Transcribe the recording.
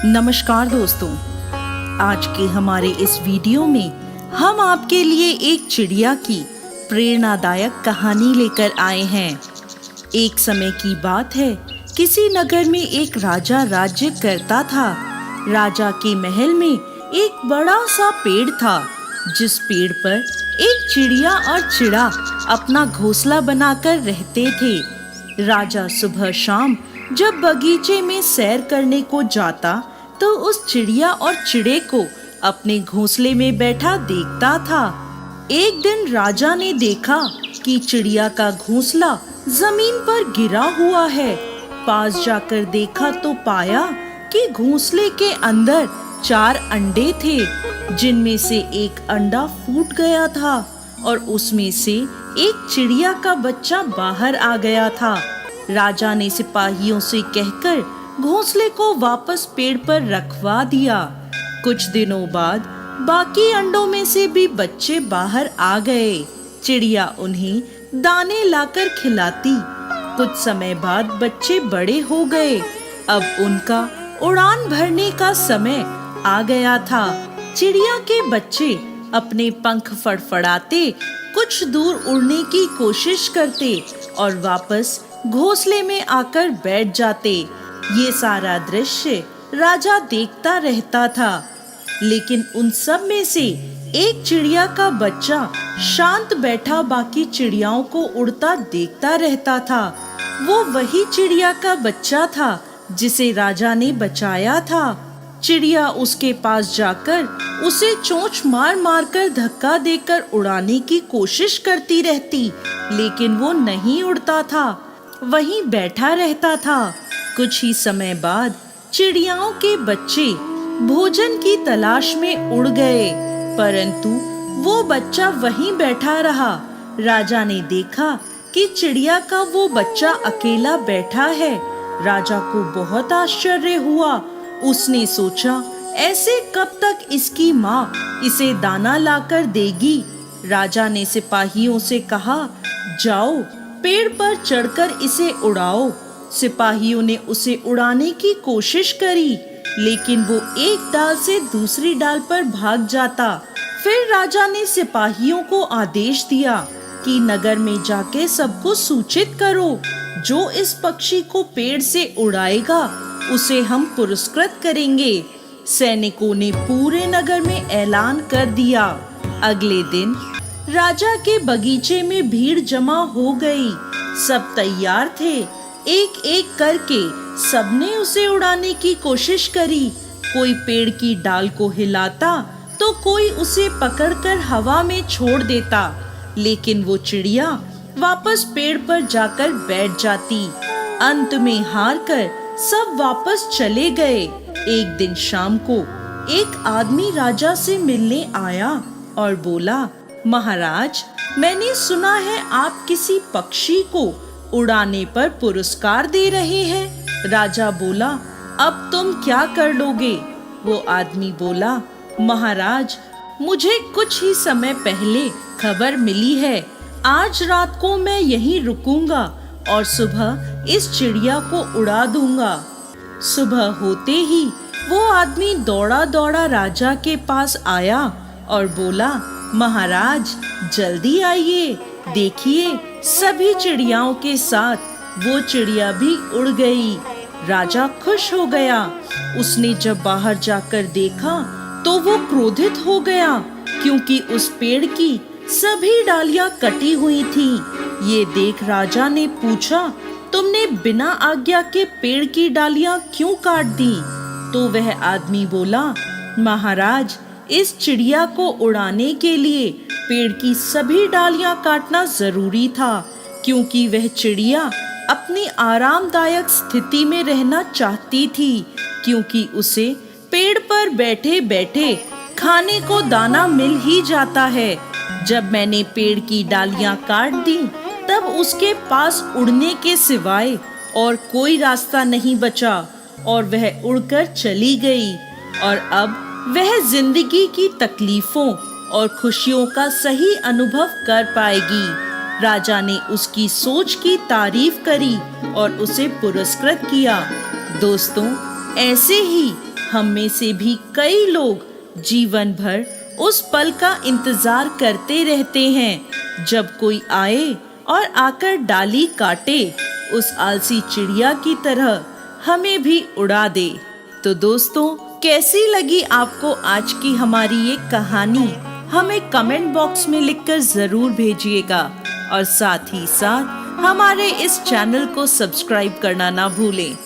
नमस्कार दोस्तों, आज के हमारे इस वीडियो में हम आपके लिए एक चिड़िया की प्रेरणादायक कहानी लेकर आए हैं। एक समय की बात है, किसी नगर में एक राजा राज्य करता था। राजा के महल में एक बड़ा सा पेड़ था, जिस पेड़ पर एक चिड़िया और चिड़ा अपना घोंसला बनाकर रहते थे। राजा सुबह शाम जब बगीचे में सैर करने को जाता तो उस चिड़िया और चिड़े को अपने घोंसले में बैठा देखता था। एक दिन राजा ने देखा कि चिड़िया का घोंसला जमीन पर गिरा हुआ है। पास जाकर देखा तो पाया कि घोंसले के अंदर 4 अंडे थे, जिनमें से एक अंडा फूट गया था और उसमें से एक चिड़िया का बच्चा बाहर आ गया था। राजा ने सिपाहियों से कहकर घोंसले को वापस पेड़ पर रखवा दिया। कुछ दिनों बाद बाकी अंडों में से भी बच्चे बाहर आ गए। चिड़िया उन्हें दाने लाकर खिलाती। कुछ समय बाद बच्चे बड़े हो गए। अब उनका उड़ान भरने का समय आ गया था। चिड़िया के बच्चे अपने पंख फड़फड़ाते कुछ दूर उड़ने की कोशिश करते और वापस घोंसले में आकर बैठ जाते। ये सारा दृश्य राजा देखता रहता था, लेकिन उन सब में से एक चिड़िया का बच्चा शांत बैठा बाकी चिड़ियाओं को उड़ता देखता रहता था। वो वही चिड़िया का बच्चा था जिसे राजा ने बचाया था। चिड़िया उसके पास जाकर उसे चोंच मार मार कर धक्का देकर उड़ाने की कोशिश करती रहती, लेकिन वो नहीं उड़ता था, वहीं बैठा रहता था। कुछ ही समय बाद चिड़ियाओं के बच्चे भोजन की तलाश में उड़ गए, परंतु वो बच्चा वहीं बैठा रहा। राजा ने देखा कि चिड़िया का वो बच्चा अकेला बैठा है। राजा को बहुत आश्चर्य हुआ। उसने सोचा, ऐसे कब तक इसकी माँ इसे दाना लाकर देगी। राजा ने सिपाहियों से कहा, जाओ पेड़ पर चढ़कर इसे उड़ाओ। सिपाहियों ने उसे उड़ाने की कोशिश करी, लेकिन वो एक डाल से दूसरी डाल पर भाग जाता। फिर राजा ने सिपाहियों को आदेश दिया कि नगर में जाके सबको सूचित करो, जो इस पक्षी को पेड़ से उड़ाएगा उसे हम पुरस्कृत करेंगे। सैनिकों ने पूरे नगर में ऐलान कर दिया। अगले दिन राजा के बगीचे में भीड़ जमा हो गई। सब तैयार थे। एक एक करके सबने उसे उड़ाने की कोशिश करी। कोई पेड़ की डाल को हिलाता तो कोई उसे पकड़कर हवा में छोड़ देता, लेकिन वो चिड़िया वापस पेड़ पर जाकर बैठ जाती। अंत में हार कर सब वापस चले गए। एक दिन शाम को एक आदमी राजा से मिलने आया और बोला, महाराज, मैंने सुना है आप किसी पक्षी को उड़ाने पर पुरस्कार दे रहे हैं। राजा बोला, अब तुम क्या कर लोगे? वो आदमी बोला, महाराज, मुझे कुछ ही समय पहले खबर मिली है। आज रात को मैं यहीं रुकूंगा और सुबह इस चिड़िया को उड़ा दूंगा। सुबह होते ही वो आदमी दौड़ा दौड़ा राजा के पास आया और बोला, महाराज, जल्दी आइए, देखिए सभी चिड़ियाओं के साथ वो चिड़िया भी उड़ गई। राजा खुश हो गया। उसने जब बाहर जाकर देखा तो वो क्रोधित हो गया, क्योंकि उस पेड़ की सभी डालियां कटी हुई थीं। ये देख राजा ने पूछा, तुमने बिना आज्ञा के पेड़ की डालियां क्यों काट दी? तो वह आदमी बोला, महाराज, इस चिड़िया को उड़ाने के लिए पेड़ की सभी डालियां काटना जरूरी था, क्योंकि वह चिड़िया अपनी आरामदायक स्थिति में रहना चाहती थी, क्योंकि उसे पेड़ पर बैठे बैठे खाने को दाना मिल ही जाता है। जब मैंने पेड़ की डालियां काट दी, तब उसके पास उड़ने के सिवाय और कोई रास्ता नहीं बचा और वह उड़कर चली गई। और अब वह जिंदगी की तकलीफों और खुशियों का सही अनुभव कर पाएगी। राजा ने उसकी सोच की तारीफ करी और उसे पुरस्कृत किया। दोस्तों, ऐसे ही हम में से भी कई लोग जीवन भर उस पल का इंतजार करते रहते हैं जब कोई आए और आकर डाली काटे, उस आलसी चिड़िया की तरह हमें भी उड़ा दे। तो दोस्तों, कैसी लगी आपको आज की हमारी ये कहानी? हमें कमेंट बॉक्स में लिखकर जरूर भेजिएगा और साथ ही साथ हमारे इस चैनल को सब्सक्राइब करना ना भूलें।